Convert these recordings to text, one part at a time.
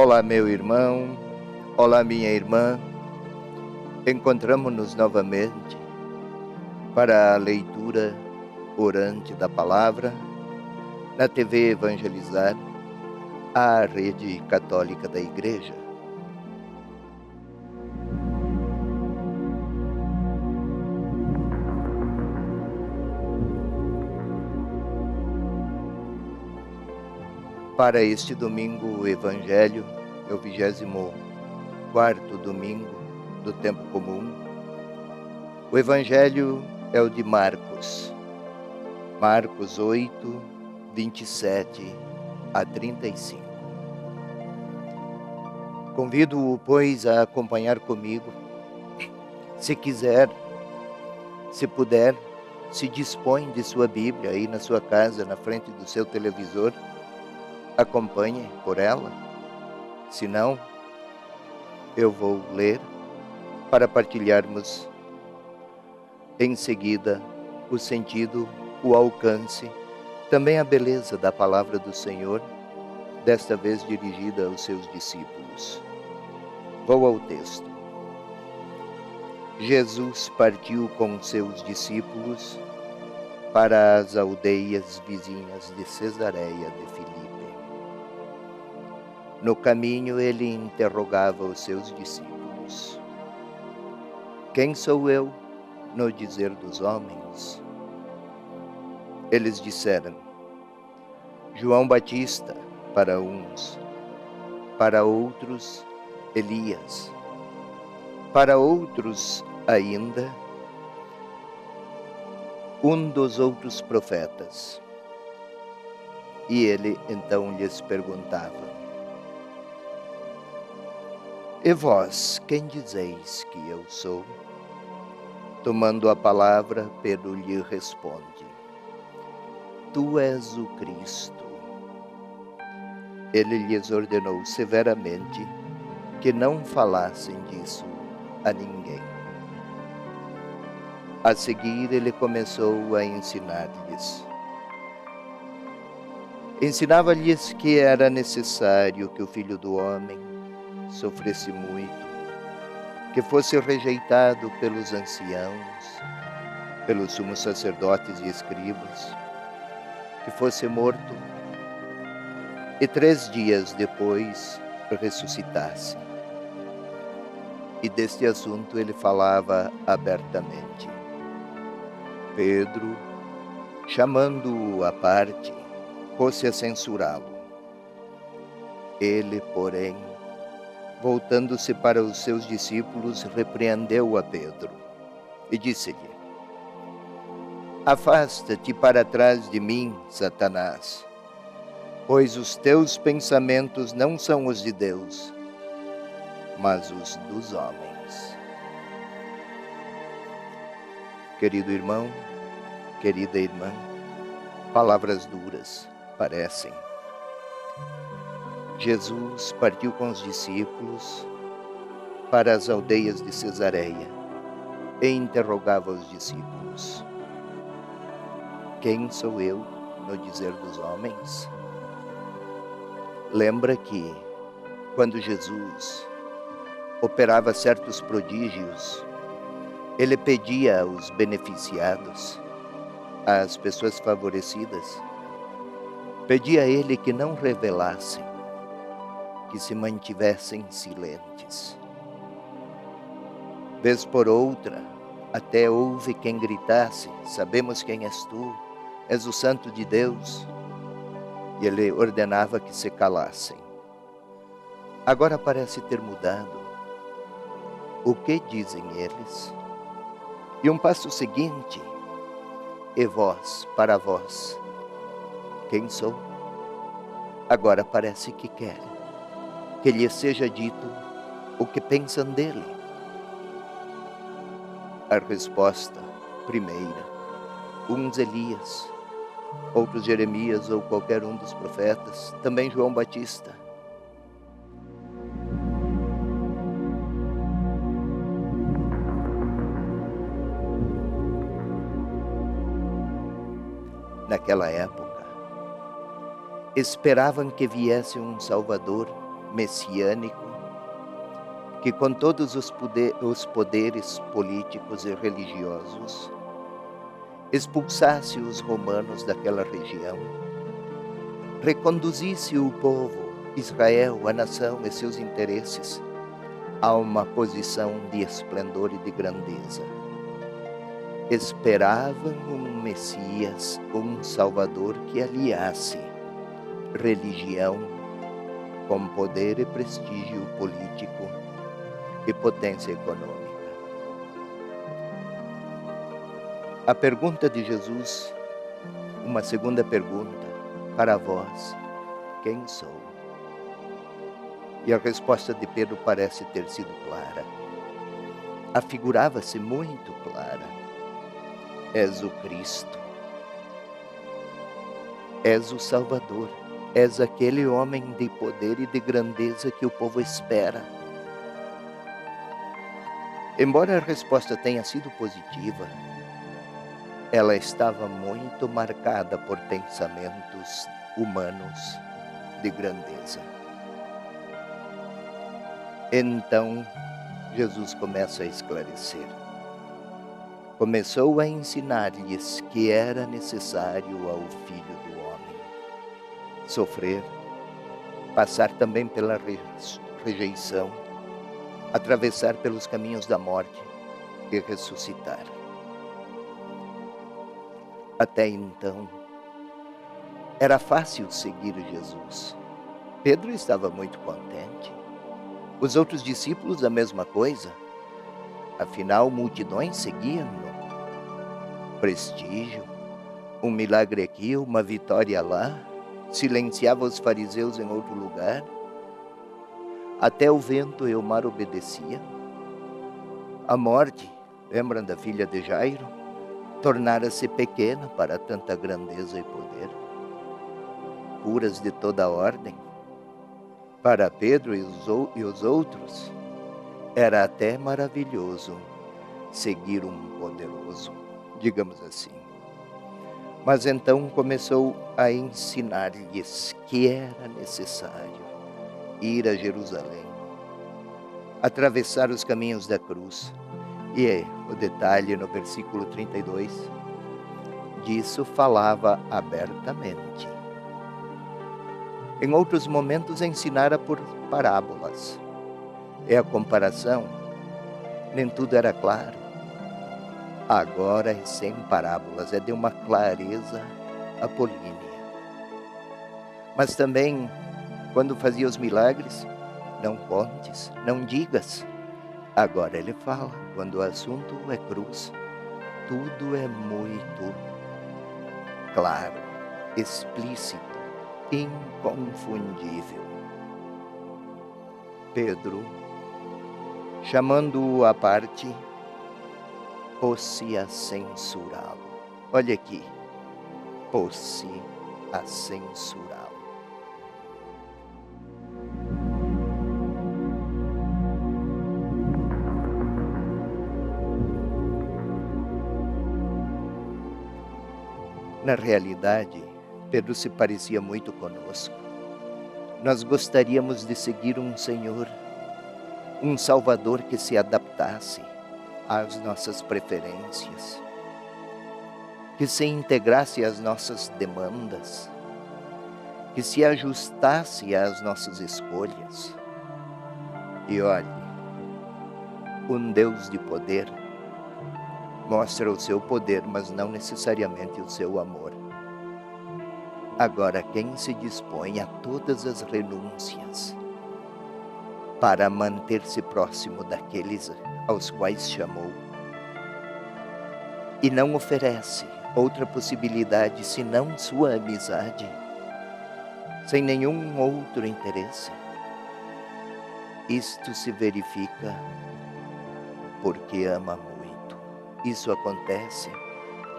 Olá, meu irmão, olá, minha irmã. Encontramos-nos novamente para a leitura orante da palavra na TV Evangelizar, a rede católica da Igreja. Para este domingo, o Evangelho é o 24º domingo do tempo comum. O Evangelho é o de Marcos 8, 27 a 35. Convido-o, pois, a acompanhar comigo. Se quiser, se puder, se dispõe de sua Bíblia aí na sua casa, na frente do seu televisor. Acompanhe por ela. Se não, eu vou ler para partilharmos em seguida o sentido, o alcance, também a beleza da palavra do Senhor, desta vez dirigida aos seus discípulos. Vou ao texto. Jesus partiu com seus discípulos para as aldeias vizinhas de Cesareia de Filipe. No caminho ele interrogava os seus discípulos: Quem sou eu, no dizer dos homens? Eles disseram: João Batista para uns, para outros Elias, para outros ainda um dos outros profetas. E ele então lhes perguntava: E vós, quem dizeis que eu sou? Tomando a palavra, Pedro lhe responde: Tu és o Cristo. Ele lhes ordenou severamente que não falassem disso a ninguém. A seguir, ele começou a ensinar-lhes. Ensinava-lhes que era necessário que o Filho do Homem sofresse muito, que fosse rejeitado pelos anciãos, pelos sumos sacerdotes e escribas, que fosse morto e 3 dias depois ressuscitasse. E deste assunto ele falava abertamente. Pedro, chamando-o à parte, pôs-se a censurá-lo. Ele, porém, voltando-se para os seus discípulos, repreendeu a Pedro e disse-lhe: Afasta-te para trás de mim, Satanás, pois os teus pensamentos não são os de Deus, mas os dos homens. Querido irmão, querida irmã, palavras duras parecem. Jesus partiu com os discípulos para as aldeias de Cesareia e interrogava os discípulos: Quem sou eu, no dizer dos homens? Lembra que, quando Jesus operava certos prodígios, ele pedia aos beneficiados, às pessoas favorecidas, pedia a ele que não revelassem, que se mantivessem silentes. Vez por outra, até houve quem gritasse: Sabemos quem és tu, és o Santo de Deus. E ele ordenava que se calassem. Agora parece ter mudado. O que dizem eles? E um passo seguinte: E vós, para vós, quem sou? Agora parece que quer que lhe seja dito o que pensam dele. A resposta primeira: uns Elias, outros Jeremias ou qualquer um dos profetas, também João Batista. Naquela época, esperavam que viesse um Salvador messiânico, que com todos os poderes políticos e religiosos expulsasse os romanos daquela região, reconduzisse o povo, Israel, a nação e seus interesses a uma posição de esplendor e de grandeza. Esperavam um Messias, um Salvador que aliasse religião com poder e prestígio político e potência econômica. A pergunta de Jesus, uma segunda pergunta, para vós, quem sou? E a resposta de Pedro parece ter sido clara. Afigurava-se muito clara. És o Cristo. És o Salvador. És aquele homem de poder e de grandeza que o povo espera. Embora a resposta tenha sido positiva, ela estava muito marcada por pensamentos humanos de grandeza. Então, Jesus começa a esclarecer. Começou a ensinar-lhes que era necessário ao Filho do Homem sofrer, passar também pela rejeição, atravessar pelos caminhos da morte e ressuscitar. Até então, era fácil seguir Jesus. Pedro estava muito contente. Os outros discípulos a mesma coisa. Afinal, multidões seguiam-no. Prestígio, um milagre aqui, uma vitória lá, silenciava os fariseus em outro lugar. Até o vento e o mar obedeciam. A morte, lembram da filha de Jairo? Tornara-se pequena para tanta grandeza e poder. Curas de toda ordem. Para Pedro e os outros, era até maravilhoso seguir um poderoso, digamos assim. Mas então começou a ensinar-lhes que era necessário ir a Jerusalém, atravessar os caminhos da cruz. E o detalhe no versículo 32, disso falava abertamente. Em outros momentos ensinara por parábolas. É a comparação, nem tudo era claro. Agora é sem parábolas, é de uma clareza apolínea. Mas também, quando fazia os milagres, não contes, não digas. Agora ele fala, quando o assunto é cruz, tudo é muito claro, explícito, inconfundível. Pedro, chamando-o à parte, pôs-se a censurá-lo. Olha aqui, pôs-se a censurá-lo. Na realidade, Pedro se parecia muito conosco. Nós gostaríamos de seguir um Senhor, um Salvador que se adaptasse às nossas preferências, que se integrasse às nossas demandas, que se ajustasse às nossas escolhas. E olhe, um Deus de poder mostra o seu poder, mas não necessariamente o seu amor. Agora, quem se dispõe a todas as renúncias para manter-se próximo daqueles aos quais chamou e não oferece outra possibilidade senão sua amizade, sem nenhum outro interesse, isto se verifica porque ama muito. Isso acontece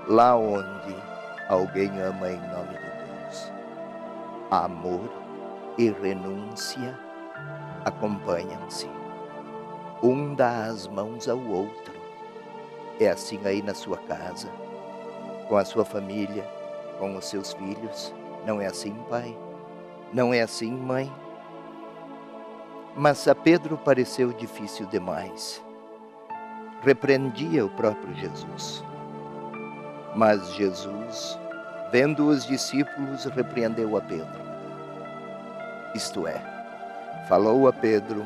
lá onde alguém ama em nome de Deus. Amor e renúncia acompanham-se. Um dá as mãos ao outro. É assim aí na sua casa, com a sua família, com os seus filhos. Não é assim, pai? Não é assim, mãe? Mas a Pedro pareceu difícil demais. Repreendia o próprio Jesus. Mas Jesus, vendo os discípulos, repreendeu a Pedro. Isto é, falou a Pedro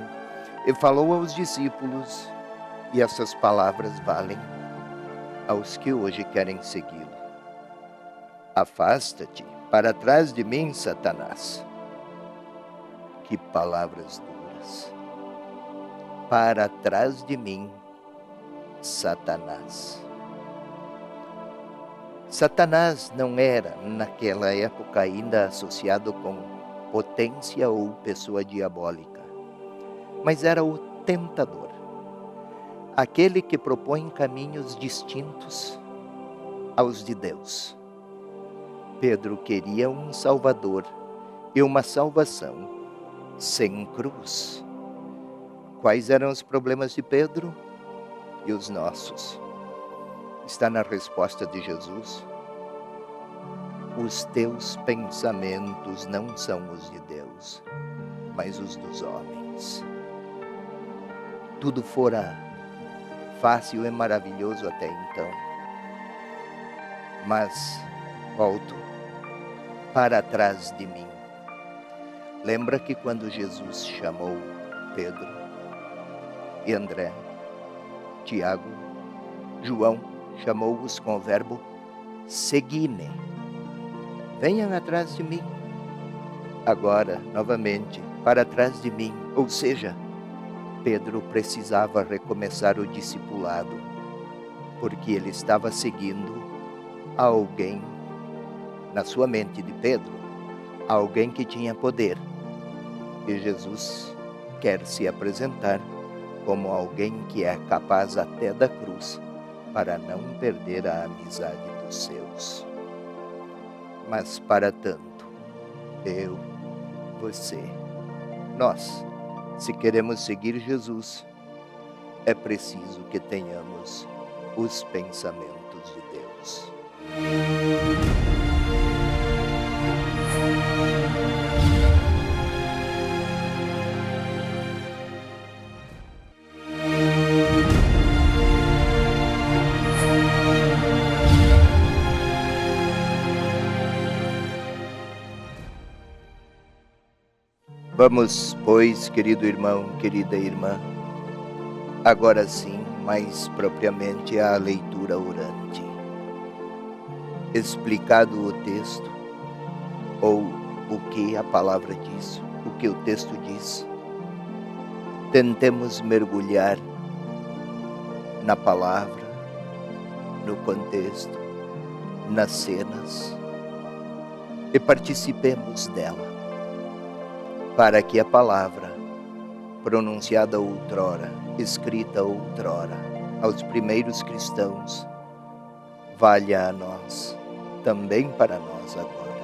e falou aos discípulos, e essas palavras valem aos que hoje querem segui-lo. Afasta-te para trás de mim, Satanás. Que palavras duras. Para trás de mim, Satanás. Satanás não era, naquela época, ainda associado com potência ou pessoa diabólica, mas era o tentador, aquele que propõe caminhos distintos aos de Deus. Pedro queria um Salvador e uma salvação sem cruz. Quais eram os problemas de Pedro e os nossos? Está na resposta de Jesus. Os teus pensamentos não são os de Deus, mas os dos homens. Tudo fora fácil e maravilhoso até então. Mas volto para trás de mim. Lembra que quando Jesus chamou Pedro e André, Tiago, João, chamou-os com o verbo segui-me. Venham atrás de mim. Agora, novamente, para trás de mim. Ou seja, Pedro precisava recomeçar o discipulado, porque ele estava seguindo alguém, na sua mente de Pedro, alguém que tinha poder. E Jesus quer se apresentar como alguém que é capaz até da cruz, para não perder a amizade dos seus. Mas para tanto, eu, você, nós, se queremos seguir Jesus, é preciso que tenhamos os pensamentos de Deus. Vamos, pois, querido irmão, querida irmã, agora sim, mais propriamente à leitura orante. Explicado o texto, ou o que a palavra diz, o que o texto diz, tentemos mergulhar na palavra, no contexto, nas cenas, e participemos dela, para que a palavra, pronunciada outrora, escrita outrora, aos primeiros cristãos, valha a nós, também para nós agora.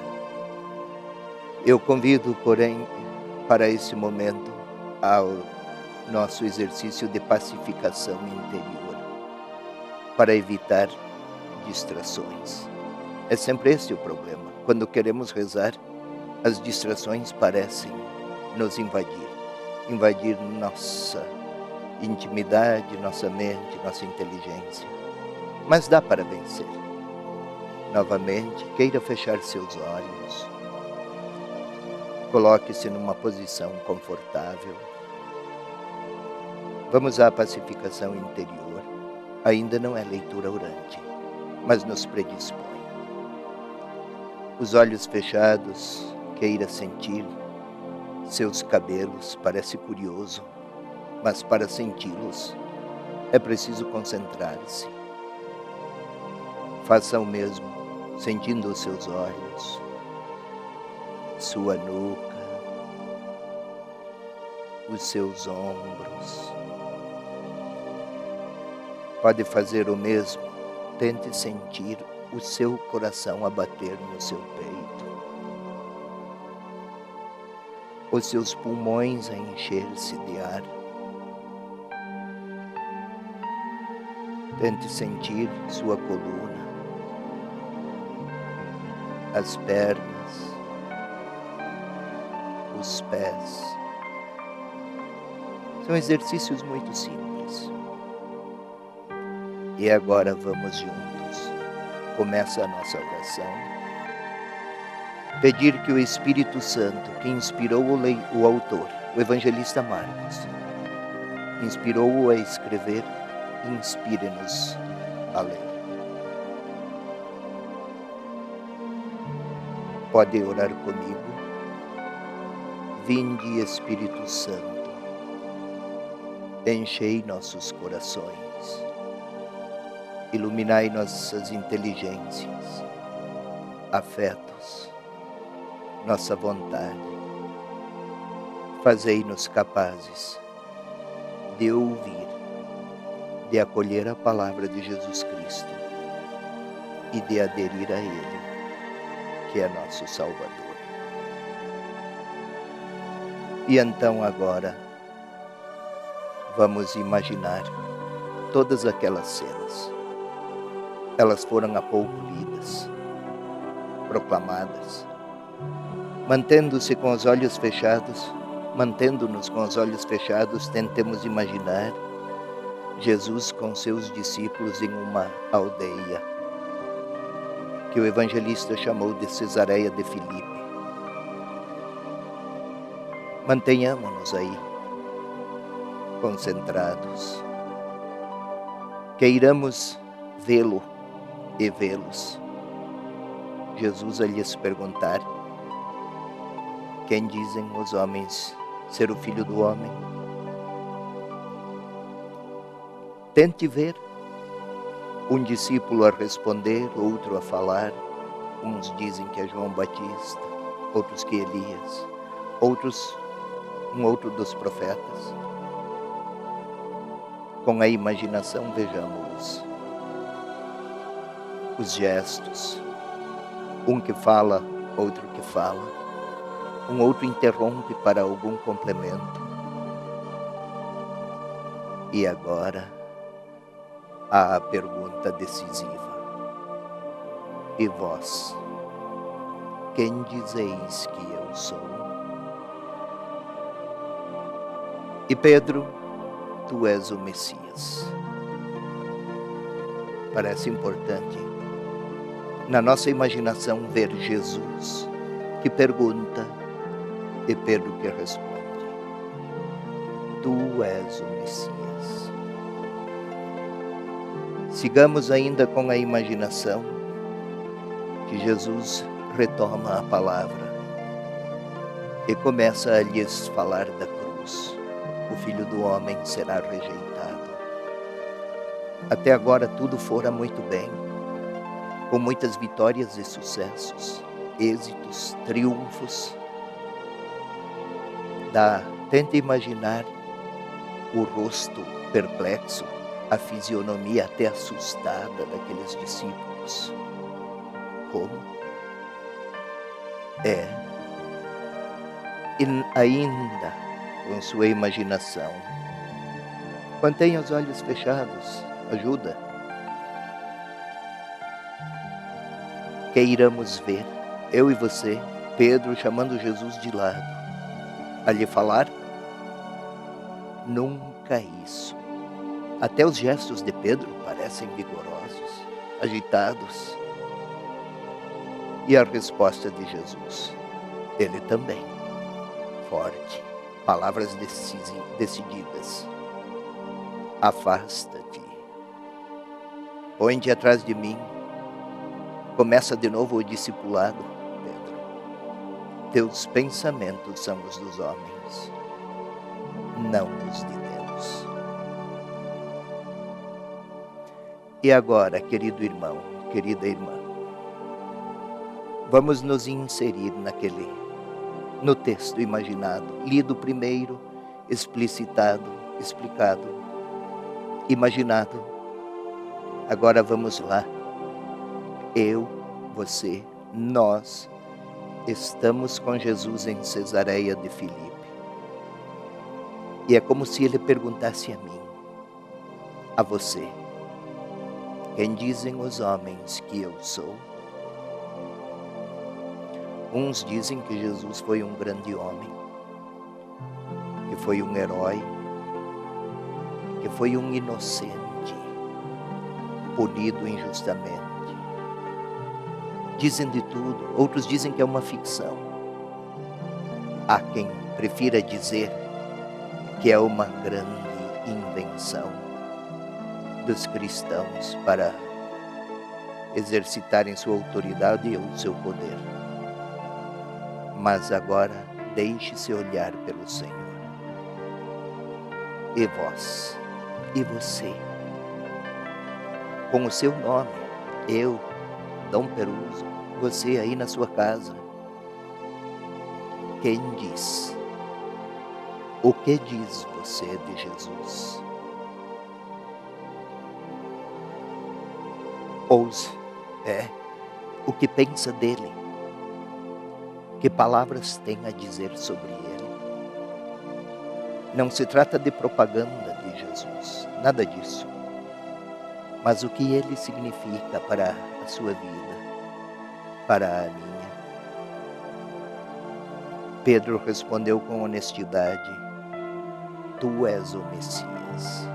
Eu convido, porém, para esse momento, ao nosso exercício de pacificação interior, para evitar distrações. É sempre esse o problema. Quando queremos rezar, as distrações parecem nos invadir nossa intimidade, nossa mente, nossa inteligência. Mas dá para vencer. Novamente, queira fechar seus olhos. Coloque-se numa posição confortável. Vamos à pacificação interior. Ainda não é leitura orante, mas nos predispõe. Os olhos fechados, queira sentir seus cabelos. Parece curioso, mas para senti-los é preciso concentrar-se. Faça o mesmo, sentindo os seus olhos, sua nuca, os seus ombros. Pode fazer o mesmo, tente sentir o seu coração a bater no seu peito, os seus pulmões a encher-se de ar. Tente sentir sua coluna, as pernas, os pés, São exercícios muito simples. E agora vamos juntos. Começa a nossa oração. Pedir que o Espírito Santo, que inspirou o autor, o evangelista Marcos, inspirou-o a escrever, inspire-nos a ler. Pode orar comigo. Vinde, Espírito Santo, enchei nossos corações, iluminai nossas inteligências, afetos, nossa vontade. Fazei-nos capazes de ouvir, de acolher a palavra de Jesus Cristo e de aderir a Ele, que é nosso Salvador. E então agora, vamos imaginar todas aquelas cenas. Elas foram há pouco lidas, proclamadas. Mantendo-nos com os olhos fechados, tentemos imaginar Jesus com seus discípulos em uma aldeia, que o evangelista chamou de Cesareia de Filipe. Mantenhamos-nos aí, concentrados. Queiramos vê-lo e vê-los. Jesus a lhes perguntar: quem dizem os homens ser o Filho do Homem? Tente ver. Um discípulo a responder, outro a falar. Uns dizem que é João Batista, outros que Elias, um outro dos profetas. Com a imaginação vejamos os gestos. Um que fala, outro que fala. Um outro interrompe para algum complemento. E agora, a pergunta decisiva. E vós, quem dizeis que eu sou? E Pedro, tu és o Messias. Parece importante, na nossa imaginação, ver Jesus que pergunta e Pedro que responde: tu és o Messias. Sigamos ainda com a imaginação que Jesus retoma a palavra e começa a lhes falar da cruz. O Filho do Homem será rejeitado. Até agora tudo fora muito bem, com muitas vitórias e sucessos, êxitos, triunfos. Tente imaginar o rosto perplexo, a fisionomia até assustada daqueles discípulos. Como? E ainda com sua imaginação, mantenha os olhos fechados, ajuda. Queiramos ver, eu e você, Pedro chamando Jesus de lado, a lhe falar? Nunca isso. Até os gestos de Pedro parecem vigorosos, agitados. E a resposta de Jesus, ele também, forte, palavras decididas. Afasta-te, põe-te atrás de mim. Começa de novo o discipulado, Pedro. Teus pensamentos são os dos homens, não os de Deus. E agora, querido irmão, querida irmã, vamos nos inserir no texto imaginado, lido primeiro, explicitado, explicado, imaginado. Agora vamos lá. Eu, você, nós estamos com Jesus em Cesareia de Filipe. E é como se ele perguntasse a mim, a você: quem dizem os homens que eu sou? Uns dizem que Jesus foi um grande homem, que foi um herói, que foi um inocente, punido injustamente. Dizem de tudo, outros dizem que é uma ficção. Há quem prefira dizer que é uma grande invenção dos cristãos para exercitarem sua autoridade ou seu poder. Mas agora deixe-se olhar pelo Senhor. E vós, e você, com o seu nome, eu, Dom Peruso, você aí na sua casa, quem diz? O que diz você de Jesus? Ouse, o que pensa dele? Que palavras tem a dizer sobre ele? Não se trata de propaganda de Jesus, nada disso. Mas o que ele significa para a sua vida, para a minha? Pedro respondeu com honestidade: Tu és o Messias.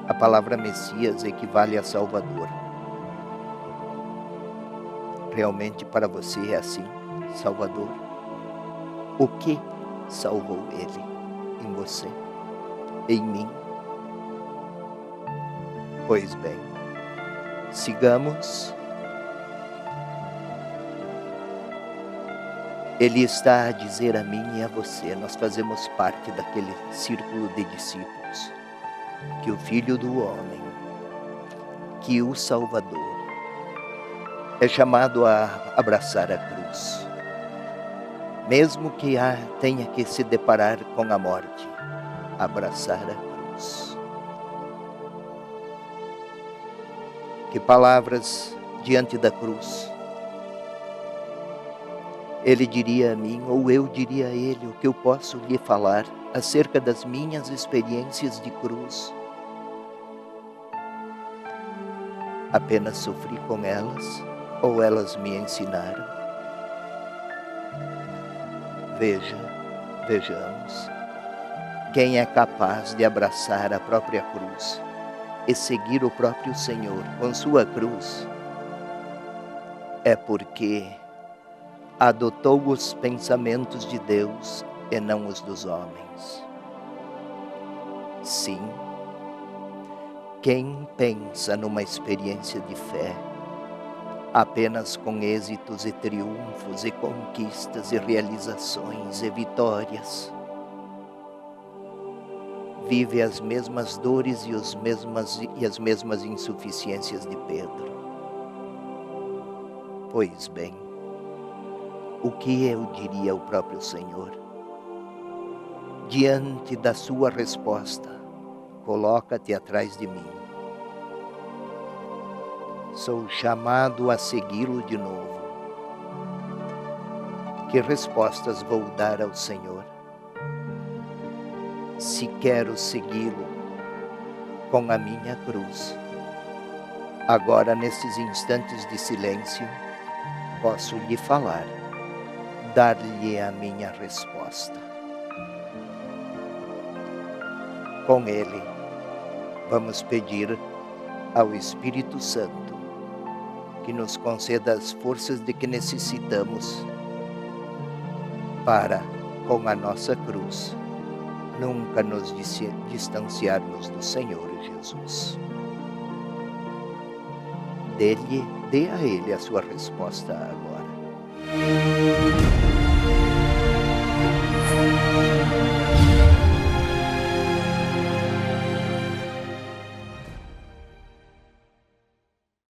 A palavra Messias equivale a Salvador. Realmente para você é assim, Salvador? O que salvou ele em você, em mim? Pois bem, sigamos. Ele está a dizer a mim e a você, nós fazemos parte daquele círculo de discípulos, que o Filho do Homem, que o Salvador, é chamado a abraçar a cruz. Mesmo que tenha que se deparar com a morte, abraçar a cruz. Que palavras diante da cruz ele diria a mim, ou eu diria a ele, o que eu posso lhe falar acerca das minhas experiências de cruz? Apenas sofri com elas, ou elas me ensinaram? Vejamos, quem é capaz de abraçar a própria cruz e seguir o próprio Senhor com sua cruz, é porque adotou os pensamentos de Deus e não os dos homens. Sim, quem pensa numa experiência de fé apenas com êxitos e triunfos e conquistas e realizações e vitórias, vive as mesmas dores e as mesmas insuficiências de Pedro. Pois bem, o que eu diria ao próprio Senhor? Diante da sua resposta, coloca-te atrás de mim. Sou chamado a segui-lo de novo. Que respostas vou dar ao Senhor? Se quero segui-lo com a minha cruz, agora nesses instantes de silêncio, posso lhe falar, dar-lhe a minha resposta. Com ele, vamos pedir ao Espírito Santo que nos conceda as forças de que necessitamos para, com a nossa cruz, nunca nos distanciarmos do Senhor Jesus. Dê a Ele a sua resposta agora.